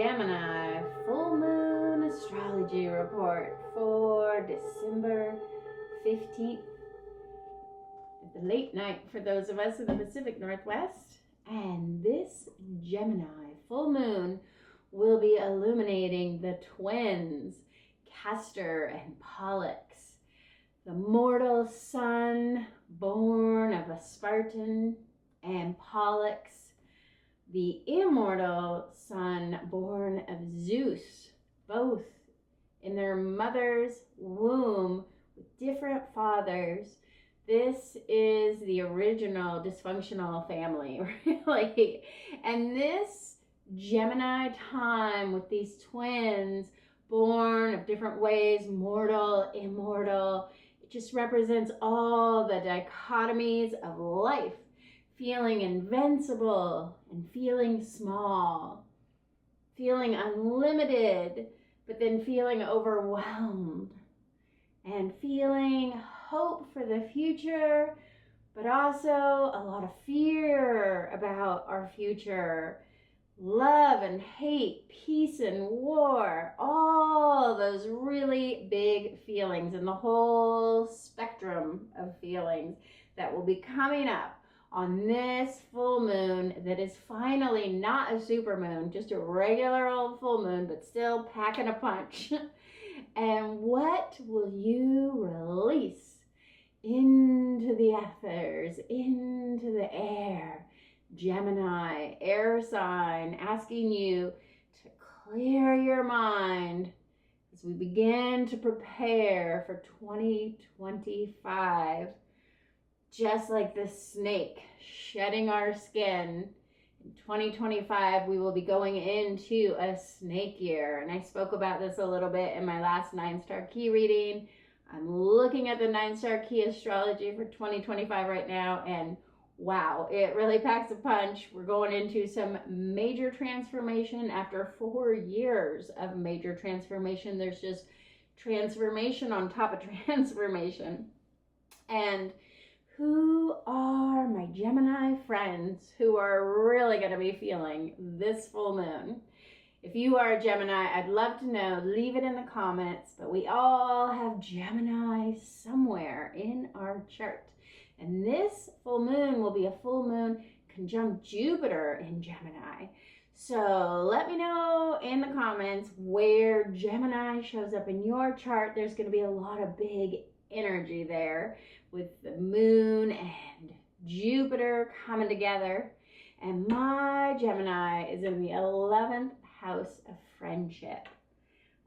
Gemini full moon astrology report for December 15th. The late night for those of us in the Pacific Northwest. And this Gemini full moon will be illuminating the twins, Castor and Pollux, the mortal sun born of a Spartan, and Pollux, the immortal son born of Zeus, both in their mother's womb with different fathers. This is the original dysfunctional family, really. And this Gemini time with these twins born of different ways, mortal, immortal, it just represents all the dichotomies of life. Feeling invincible and feeling small, feeling unlimited, but then feeling overwhelmed, and feeling hope for the future, but also a lot of fear about our future, love and hate, peace and war, all those really big feelings and the whole spectrum of feelings that will be coming up on this full moon that is finally not a super moon, just a regular old full moon, but still packing a punch. And what will you release into the ethers, into the air? Gemini, air sign, asking you to clear your mind as we begin to prepare for 2025. Just like the snake shedding our skin, in 2025 we will be going into a snake year. And I spoke about this a little bit in my last 9-star key reading. I'm looking at the 9-star key astrology for 2025 right now, and wow, it really packs a punch. We're going into some major transformation after 4 years of major transformation. There's just transformation on top of transformation. And who are my Gemini friends who are really going to be feeling this full moon? If you are a Gemini, I'd love to know. Leave it in the comments. But we all have Gemini somewhere in our chart. And this full moon will be a full moon conjunct Jupiter in Gemini. So let me know in the comments where Gemini shows up in your chart. There's going to be a lot of big energy there with the moon and Jupiter coming together. And my Gemini is in the 11th house of friendship.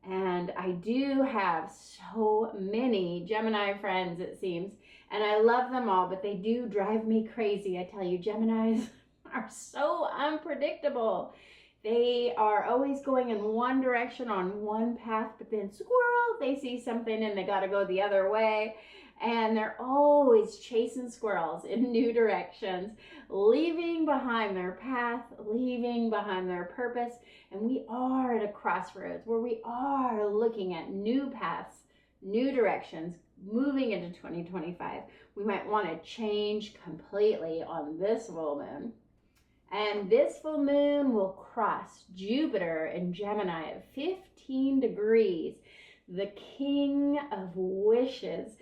And I do have so many Gemini friends, it seems, and I love them all, but they do drive me crazy. I tell you, Geminis are so unpredictable. They are always going in one direction on one path, but then squirrel, they see something and they got to go the other way. And they're always chasing squirrels in new directions, leaving behind their path, leaving behind their purpose. And we are at a crossroads where we are looking at new paths, new directions, moving into 2025. We might want to change completely on this full moon. And this full moon will cross Jupiter in Gemini at 15 degrees, the king of wishes.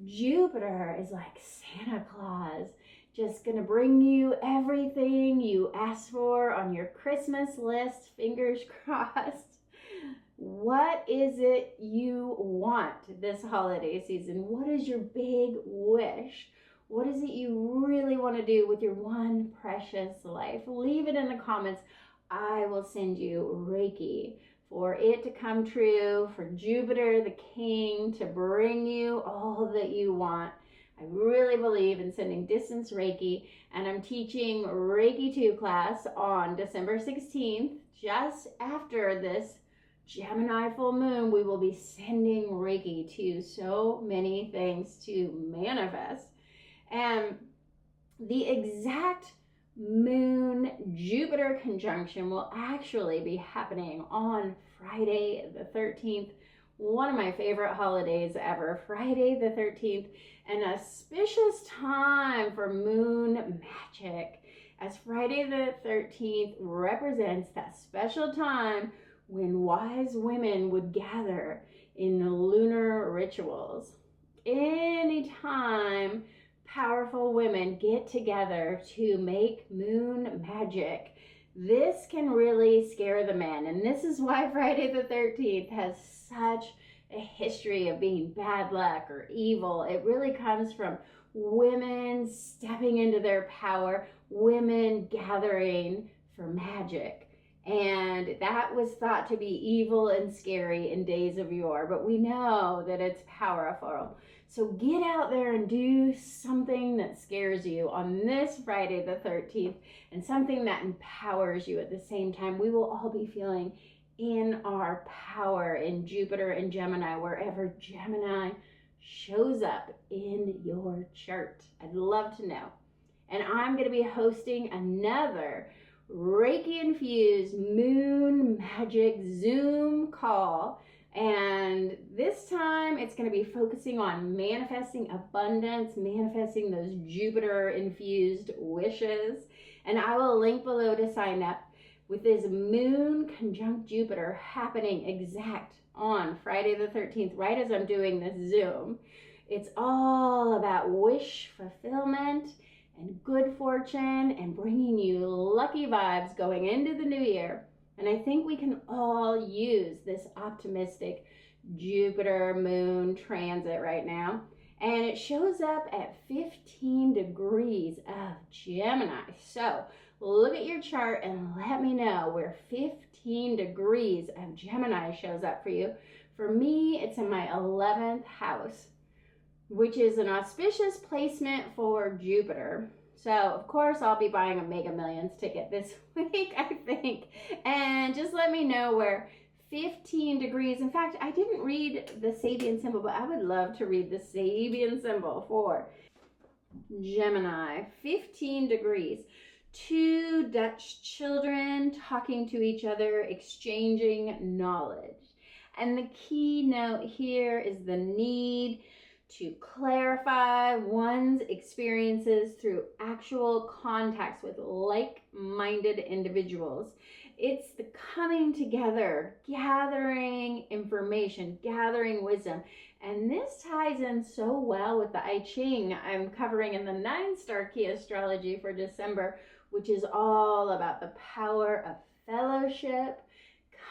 Jupiter is like Santa Claus, just gonna bring you everything you asked for on your Christmas list, fingers crossed. What is it you want this holiday season? What is your big wish? What is it you really want to do with your one precious life? Leave it in the comments. I will send you Reiki for it to come true, for Jupiter, the king, to bring you all that you want. I really believe in sending distance Reiki, and I'm teaching Reiki 2 class on December 16th. Just after this Gemini full moon, we will be sending Reiki to so many things to manifest. And the exact moon Jupiter conjunction will actually be happening on Friday the 13th, one of my favorite holidays ever, Friday the 13th, an auspicious time for moon magic as Friday the 13th represents that special time when wise women would gather in lunar rituals. Anytime powerful women get together to make moon magic, this can really scare the men. And this is why Friday the 13th has such a history of being bad luck or evil. It really comes from women stepping into their power, women gathering for magic. And that was thought to be evil and scary in days of yore, but we know that it's powerful. So get out there and do something that scares you on this Friday the 13th, and something that empowers you at the same time. We will all be feeling in our power in Jupiter and Gemini, wherever Gemini shows up in your chart. I'd love to know. And I'm going to be hosting another Reiki infused moon magic Zoom call, and this time it's going to be focusing on manifesting abundance, manifesting those Jupiter infused wishes. And I will link below to sign up. With this moon conjunct Jupiter happening exact on Friday the 13th, right as I'm doing this Zoom, it's all about wish fulfillment and good fortune and bringing you lucky vibes going into the new year. And I think we can all use this optimistic Jupiter moon transit right now. And it shows up at 15 degrees of Gemini. So look at your chart and let me know where 15 degrees of Gemini shows up for you. For me, it's in my 11th house, which is an auspicious placement for Jupiter. So, of course, I'll be buying a Mega Millions ticket this week, I think. And just let me know where 15 degrees. In fact, I didn't read the Sabian symbol, but I would love to read the Sabian symbol for Gemini. 15 degrees. Two Dutch children talking to each other, exchanging knowledge. And the key note here is the need to clarify one's experiences through actual contacts with like-minded individuals. It's the coming together, gathering information, gathering wisdom. And this ties in so well with the I Ching I'm covering in the 9-star key astrology for December, which is all about the power of fellowship,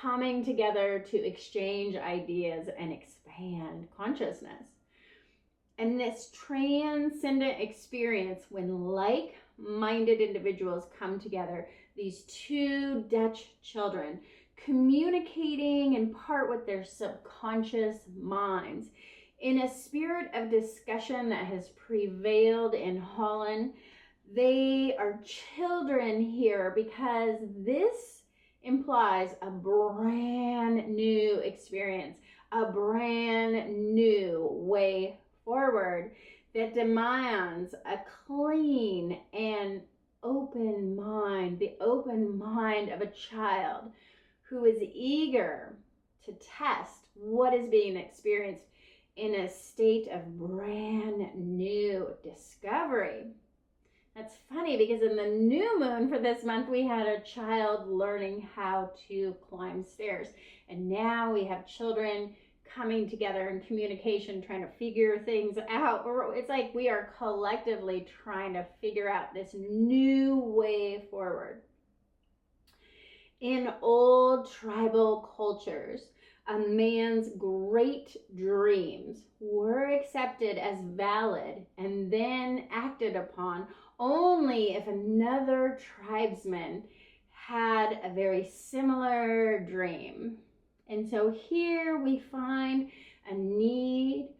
coming together to exchange ideas and expand consciousness. And this transcendent experience when like-minded individuals come together, these two Dutch children communicating in part with their subconscious minds in a spirit of discussion that has prevailed in Holland. They are children here because this implies a brand new experience, a brand new way forward that demands a clean and open mind, the open mind of a child who is eager to test what is being experienced in a state of brand new discovery. That's funny because in the new moon for this month, we had a child learning how to climb stairs. And now we have children coming together in communication, trying to figure things out. It's like we are collectively trying to figure out this new way forward. In old tribal cultures, a man's great dreams were accepted as valid and then acted upon only if another tribesman had a very similar dream. And so here we find a need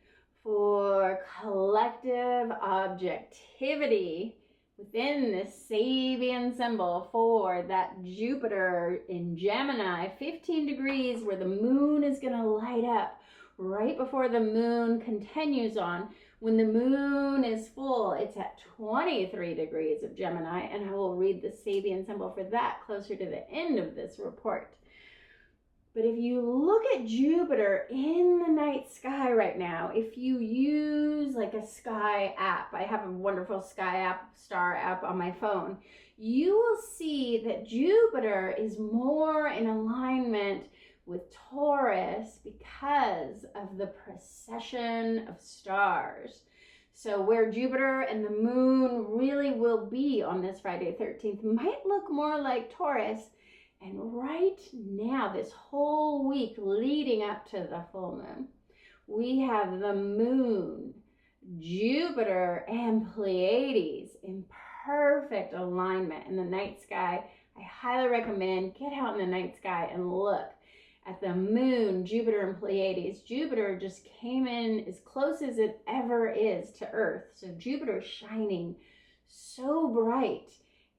for collective objectivity within this Sabian symbol for that Jupiter in Gemini, 15 degrees, where the moon is going to light up right before the moon continues on. When the moon is full, it's at 23 degrees of Gemini, and I will read the Sabian symbol for that closer to the end of this report. But if you look at Jupiter in the night sky right now, if you use like a sky app, I have a wonderful sky app, star app on my phone. you will see that Jupiter is more in alignment with Taurus because of the precession of stars. So where Jupiter and the moon really will be on this Friday 13th might look more like Taurus. And right now, this whole week leading up to the full moon, we have the moon, Jupiter, and Pleiades in perfect alignment in the night sky. I highly recommend get out in the night sky and look at the moon, Jupiter, and Pleiades. Jupiter just came in as close as it ever is to Earth. So Jupiter shining so bright.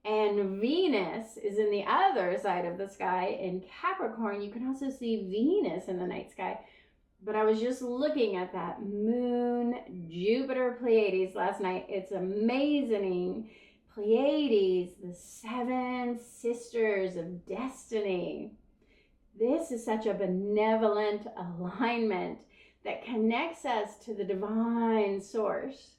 And Venus is in the other side of the sky in Capricorn. You can also see Venus in the night sky. But I was just looking at that moon, Jupiter, Pleiades last night. It's amazing. Pleiades, the 7 sisters of destiny. This is such a benevolent alignment that connects us to the divine source.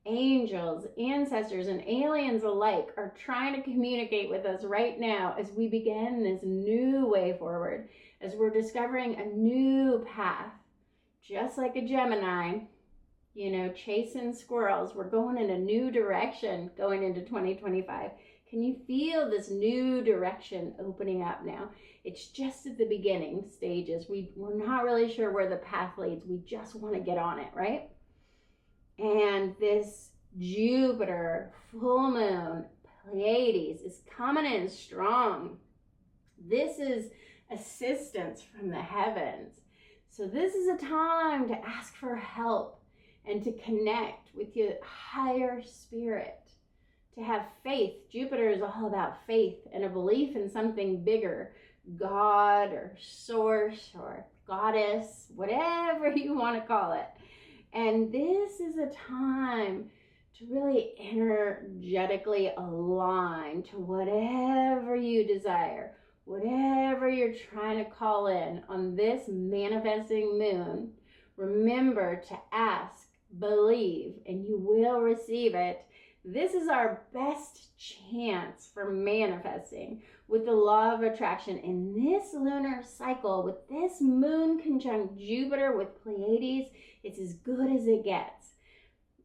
Angels, ancestors, and aliens alike are trying to communicate with us right now as we begin this new way forward, as we're discovering a new path. Just like a Gemini, chasing squirrels. We're going in a new direction going into 2025. Can you feel this new direction opening up now? It's just at the beginning stages. We're not really sure where the path leads. We just want to get on it, right? And this Jupiter, full moon, Pleiades is coming in strong. This is assistance from the heavens. So this is a time to ask for help and to connect with your higher spirit, to have faith. Jupiter is all about faith and a belief in something bigger, God or source or goddess, whatever you want to call it. And this is a time to really energetically align to whatever you desire, whatever you're trying to call in on this manifesting moon. Remember to ask, believe, and you will receive it. This is our best chance for manifesting with the law of attraction in this lunar cycle. With this moon conjunct Jupiter with Pleiades, it's as good as it gets.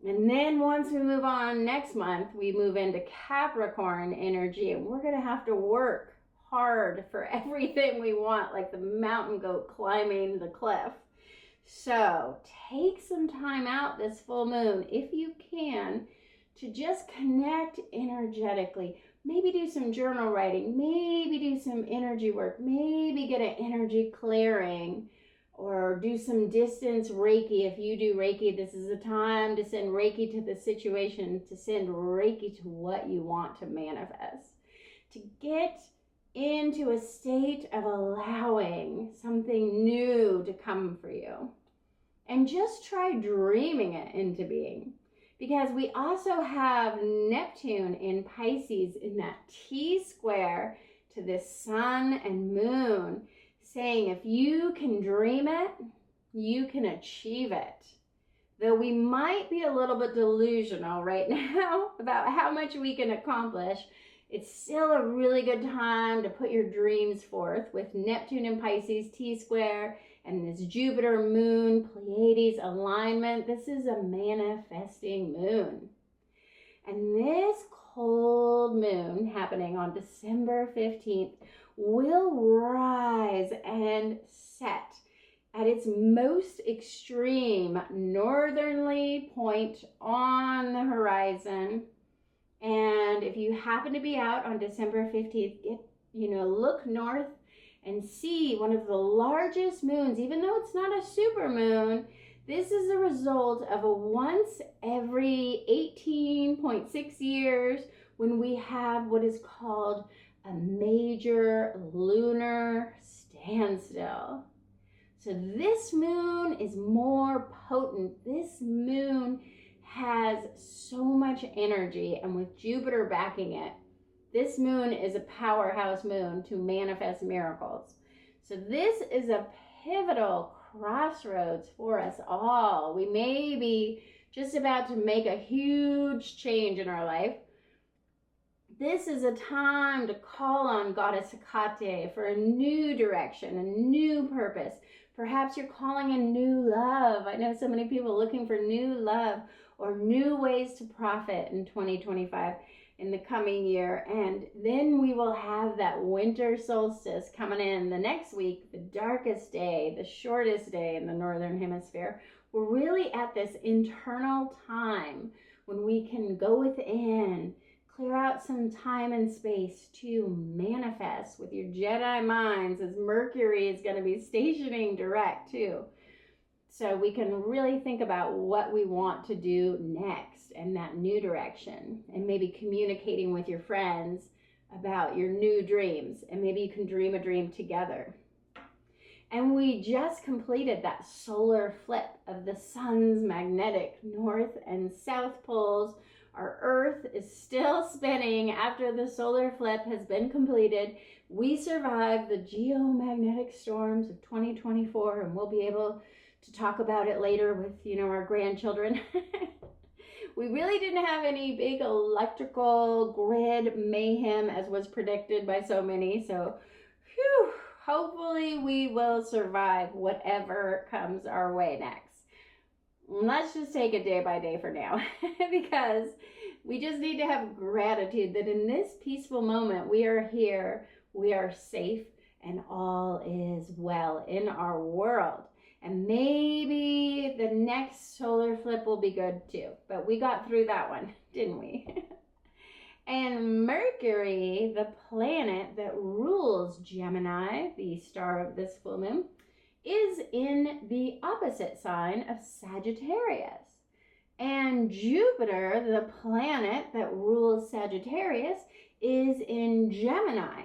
And then once we move on next month, we move into Capricorn energy, and we're going to have to work hard for everything we want, like the mountain goat climbing the cliff. So take some time out this full moon, if you can, to just connect energetically. Maybe do some journal writing, maybe do some energy work, maybe get an energy clearing, or do some distance Reiki. If you do Reiki, this is the time to send Reiki to the situation, to send Reiki to what you want to manifest, to get into a state of allowing something new to come for you. And just try dreaming it into being. Because we also have Neptune in Pisces in that T square to the sun and moon, saying if you can dream it, you can achieve it. Though we might be a little bit delusional right now about how much we can accomplish, it's still a really good time to put your dreams forth with Neptune in Pisces, T square, and this Jupiter moon, Pleiades alignment. This is a manifesting moon. And this cold moon happening on December 15th will rise and set at its most extreme northerly point on the horizon. And if you happen to be out on December 15th, look north and see one of the largest moons. Even though it's not a super moon, this is a result of a once every 18.6 years when we have what is called a major lunar standstill. So this moon is more potent. This moon has so much energy, and with Jupiter backing it, this moon is a powerhouse moon to manifest miracles. So this is a pivotal crossroads for us all. We may be just about to make a huge change in our life, This is a time to call on Goddess Hecate for a new direction, a new purpose. Perhaps you're calling in new love. I know so many people looking for new love or new ways to profit in 2025 in the coming year. And then we will have that winter solstice coming in the next week, the darkest day, the shortest day in the Northern Hemisphere. We're really at this internal time when we can go within, clear out some time and space to manifest with your Jedi minds, as Mercury is going to be stationing direct too. So we can really think about what we want to do next and that new direction, and maybe communicating with your friends about your new dreams, and maybe you can dream a dream together. And we just completed that solar flip of the sun's magnetic north and south poles. Our Earth is still spinning after the solar flip has been completed. We survived the geomagnetic storms of 2024, and we'll be able to talk about it later with, our grandchildren. We really didn't have any big electrical grid mayhem as was predicted by so many. So, hopefully we will survive whatever comes our way next. Let's just take it day by day for now, because we just need to have gratitude that in this peaceful moment we are here, we are safe, and all is well in our world. And maybe the next solar flip will be good too, but we got through that one, didn't we? And Mercury, the planet that rules Gemini, the star of this full moon, is in the opposite sign of Sagittarius. And Jupiter, the planet that rules Sagittarius, is in Gemini,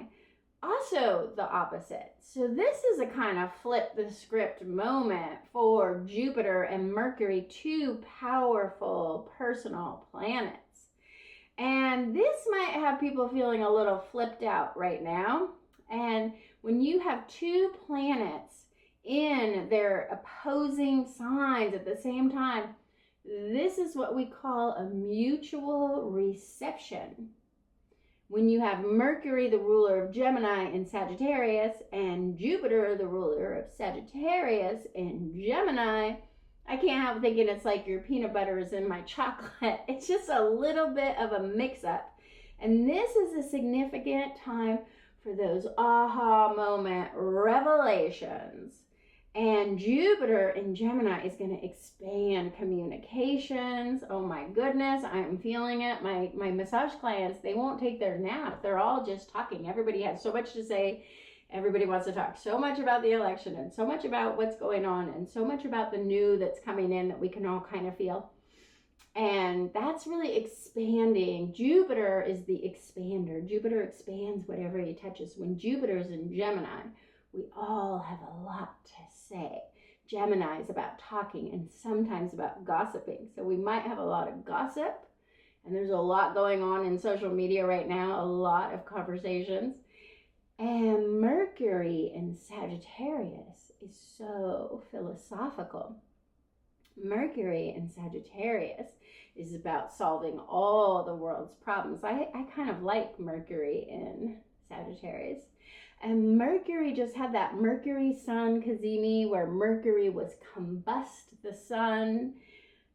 also the opposite. So this is a kind of flip the script moment for Jupiter and Mercury, two powerful personal planets. And this might have people feeling a little flipped out right now. And when you have two planets in their opposing signs at the same time, this is what we call a mutual reception. When you have Mercury, the ruler of Gemini, in Sagittarius, and Jupiter, the ruler of Sagittarius, in Gemini, I can't help thinking it's like your peanut butter is in my chocolate. It's just a little bit of a mix-up. And this is a significant time for those aha moment revelations. And Jupiter in Gemini is going to expand communications. Oh my goodness, I'm feeling it. My massage clients, they won't take their nap. They're all just talking. Everybody has so much to say. Everybody wants to talk so much about the election and so much about what's going on and so much about the new that's coming in that we can all kind of feel. And that's really expanding. Jupiter is the expander. Jupiter expands whatever he touches. When Jupiter's in Gemini, we all have a lot to say. Gemini is about talking and sometimes about gossiping. So we might have a lot of gossip. And there's a lot going on in social media right now, a lot of conversations. And Mercury in Sagittarius is so philosophical. Mercury in Sagittarius is about solving all the world's problems. I kind of like Mercury in Sagittarius. And Mercury just had that Mercury Sun Cazimi, where Mercury was combust the sun,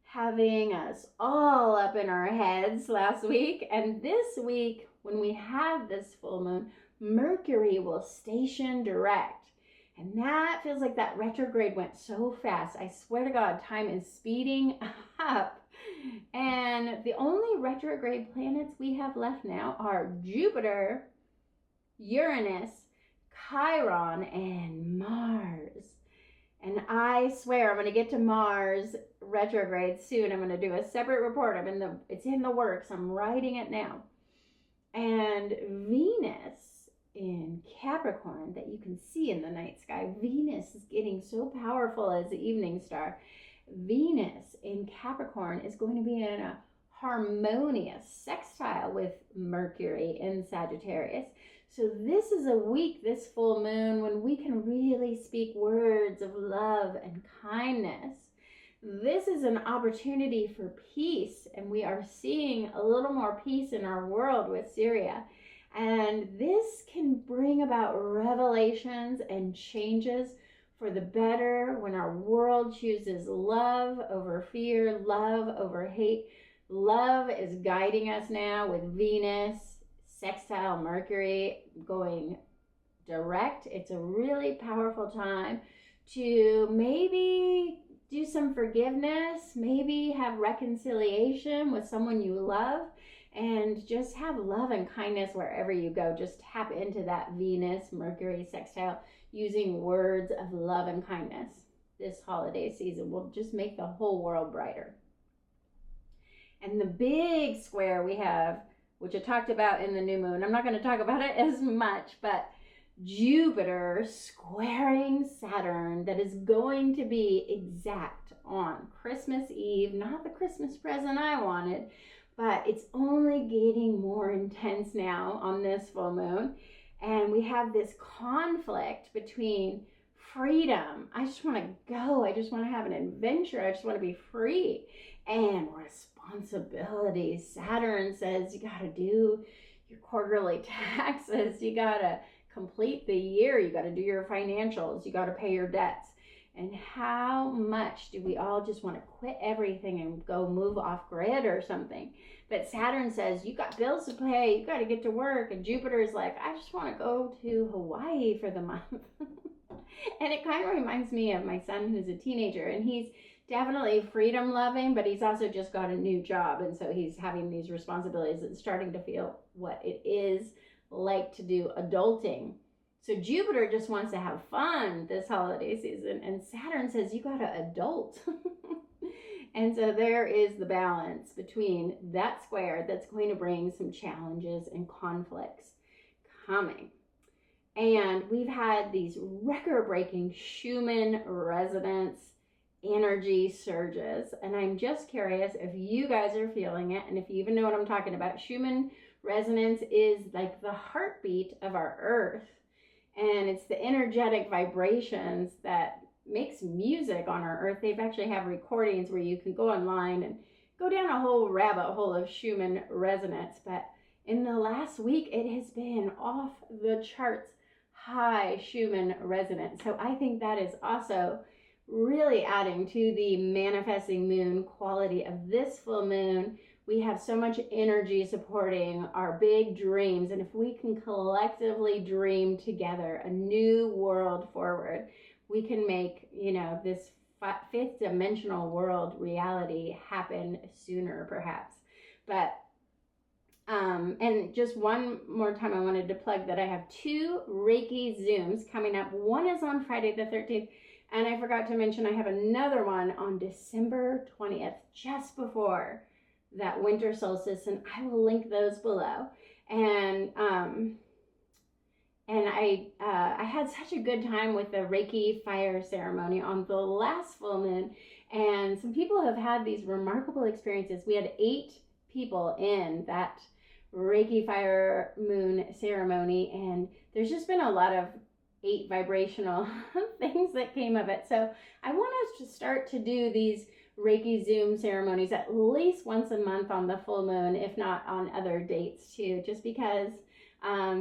having us all up in our heads last week. And this week, when we have this full moon, Mercury will station direct. And that feels like that retrograde went so fast. I swear to God, time is speeding up. And the only retrograde planets we have left now are Jupiter, Uranus, Chiron, and Mars. And I swear I'm going to get to Mars retrograde soon. I'm going to do a separate report. It's in the works. I'm writing it now. And Venus in Capricorn, that you can see in the night sky. Venus is getting so powerful as the evening star. Venus in Capricorn is going to be in a harmonious sextile with Mercury in Sagittarius. So this is a week, this full moon, when we can really speak words of love and kindness. This is an opportunity for peace, and we are seeing a little more peace in our world with Syria. And this can bring about revelations and changes for the better when our world chooses love over fear, love over hate. Love is guiding us now with Venus, sextile Mercury going direct. It's a really powerful time to maybe do some forgiveness, maybe have reconciliation with someone you love, and just have love and kindness wherever you go. Just tap into that Venus, Mercury sextile using words of love and kindness. This holiday season will just make the whole world brighter. And the big square we have, which I talked about in the new moon, I'm not going to talk about it as much, but Jupiter squaring Saturn, that is going to be exact on Christmas Eve. Not the Christmas present I wanted, but it's only getting more intense now on this full moon. And we have this conflict between freedom. I just want to go. I just want to have an adventure. I just want to be free. And responsibilities. Saturn says you got to do your quarterly taxes. You got to complete the year. You got to do your financials. You got to pay your debts. And how much do we all just want to quit everything and go move off grid or something? But Saturn says you got bills to pay. You got to get to work. And Jupiter is like, I just want to go to Hawaii for the month. And it kind of reminds me of my son who's a teenager, and he's definitely freedom loving, but he's also just got a new job. And so he's having these responsibilities and starting to feel what it is like to do adulting. So Jupiter just wants to have fun this holiday season, and Saturn says you got to adult. And so there is the balance between that square that's going to bring some challenges and conflicts coming. And we've had these record-breaking Schumann Resonance energy surges, and I'm just curious if you guys are feeling it, and if you even know what I'm talking about. Schumann Resonance is like the heartbeat of our Earth, and it's the energetic vibrations that makes music on our Earth. They've actually have recordings where you can go online and go down a whole rabbit hole of Schumann Resonance. But in the last week, it has been off the charts high Schumann Resonance. So I think that is also really adding to the manifesting moon quality of this full moon. We have so much energy supporting our big dreams. And if we can collectively dream together a new world forward, we can make, this fifth dimensional world reality happen sooner, perhaps. But, and just one more time, I wanted to plug that I have 2 Reiki Zooms coming up. One is on Friday the 13th. And I forgot to mention I have another one on December 20th, just before that winter solstice, and I will link those below. And I had such a good time with the Reiki fire ceremony on the last full moon, and some people have had these remarkable experiences. We had 8 people in that Reiki fire moon ceremony, and there's just been a lot of 8 vibrational things that came of it. So I want us to start to do these Reiki Zoom ceremonies at least once a month on the full moon, if not on other dates too, just because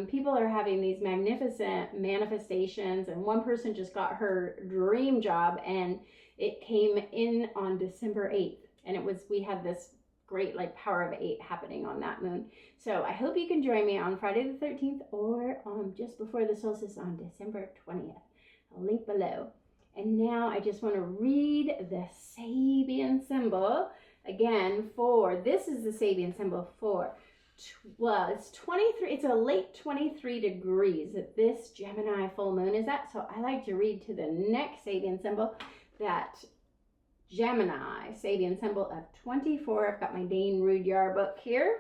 people are having these magnificent manifestations. And one person just got her dream job, and it came in on December 8th. And we had this great power of 8 happening on that moon. So I hope you can join me on Friday the 13th or just before the solstice on December 20th. I'll link below. And now I just want to read the Sabian symbol again this is the Sabian symbol for, it's 23, it's a late 23 degrees that this Gemini full moon is at. So I like to read to the next Sabian symbol, that Gemini Sabian symbol of 24. I've got my Dane Rudyard book here,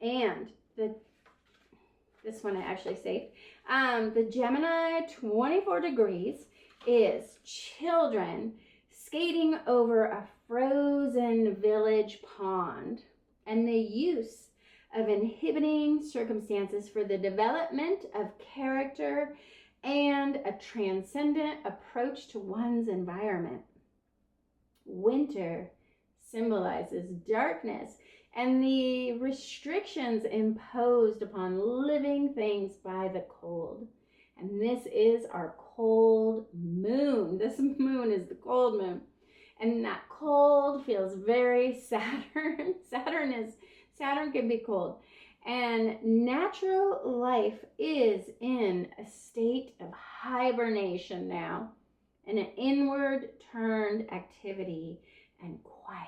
and this one I actually saved. The Gemini 24 degrees is children skating over a frozen village pond, and the use of inhibiting circumstances for the development of character and a transcendent approach to one's environment. winter symbolizes darkness and the restrictions imposed upon living things by the cold. And this is our cold moon. This moon is the cold moon. And that cold feels very Saturn. Saturn can be cold. And natural life is in a state of hibernation now, and an inward turned activity and quiet.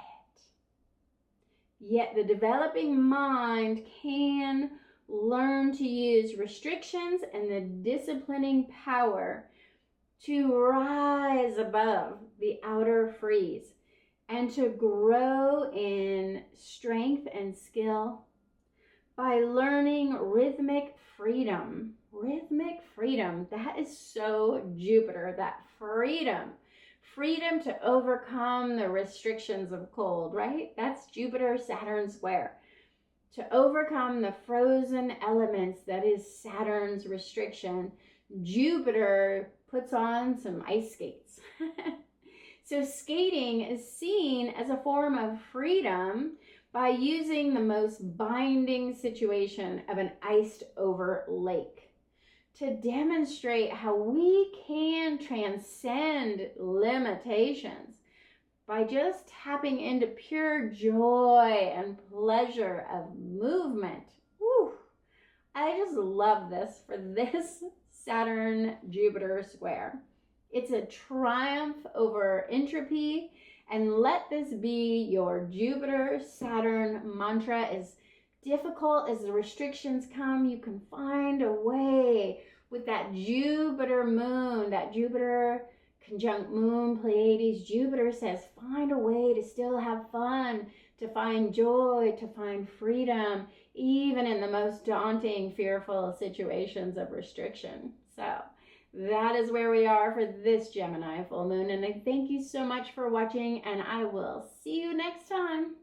Yet the developing mind can learn to use restrictions and the disciplining power to rise above the outer freeze and to grow in strength and skill by learning rhythmic freedom. Rhythmic freedom, that is so Jupiter, that freedom. Freedom to overcome the restrictions of cold, right? That's Jupiter, Saturn square. To overcome the frozen elements, that is Saturn's restriction, Jupiter puts on some ice skates. So skating is seen as a form of freedom by using the most binding situation of an iced over lake to demonstrate how we can transcend limitations by just tapping into pure joy and pleasure of movement. Woo! I just love this for this Saturn-Jupiter square. It's a triumph over entropy, and let this be your Jupiter-Saturn mantra. As difficult as the restrictions come, you can find a way with that Jupiter moon, that Jupiter conjunct moon, Pleiades. Jupiter says, find a way to still have fun, to find joy, to find freedom, even in the most daunting, fearful situations of restriction. So that is where we are for this Gemini full moon. And I thank you so much for watching, and I will see you next time.